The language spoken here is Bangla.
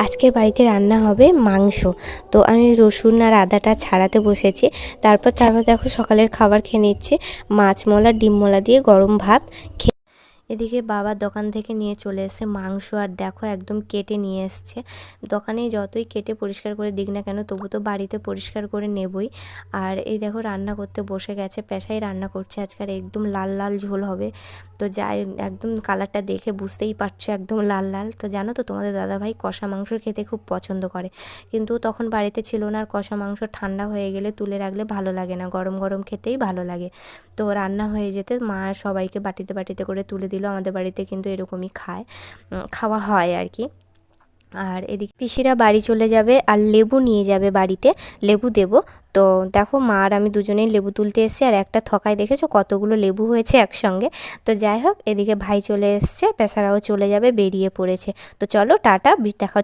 আজকের বাড়িতে রান্না হবে মাংস। তো আমি রসুন আর আদাটা ছাড়াতে বসেছি। তারপর দেখো সকালের খাবার খেয়ে নিচ্ছি, মাছ মোলা ডিম মোলা দিয়ে গরম ভাত খেয়ে। এদিকে বাবা দোকান থেকে নিয়ে চলে এসেছে মাংস, আর দেখো একদম কেটে নিয়ে এসছে। দোকানে যতই কেটে পরিষ্কার করে দিক না কেন, তবু তো বাড়িতে পরিষ্কার করে নেবই। আর এই দেখো রান্না করতে বসে গেছে, পেশাই রান্না করছে আজকাল, একদম লাল লাল ঝোল হবে। তো যাই, একদম কালারটা দেখে বুঝতেই পারছো একদম লাল লাল। তো জানো তো তোমাদের দাদাভাই কষা মাংস খেতে খুব পছন্দ করে, কিন্তু তখন বাড়িতে ছিল না। আর কষা মাংস ঠান্ডা হয়ে গেলে তুলে রাখলে ভালো লাগে না, গরম গরম খেতেই ভালো লাগে। তো রান্না হয়ে যেতে মা সবাইকে বাটিতে বাটিতে করে তুলে দিল। আমাদের বাড়িতে কিন্তু এরকমই খাওয়া হয় আর কি। আর এদিকে পিসিরা বাড়ি চলে যাবে, আর লেবু নিয়ে যাবে বাড়িতে, লেবু দেব। তো দেখো মা আর আমি দুজনেই লেবু তুলতে এসেছি, আর একটা থকায় দেখেছো কতগুলো লেবু হয়েছে একসঙ্গে। তো যাই হোক, এদিকে ভাই চলে এসছে, পেশারাও চলে যাবে, বেরিয়ে পড়েছে। তো চলো টাটা, দেখা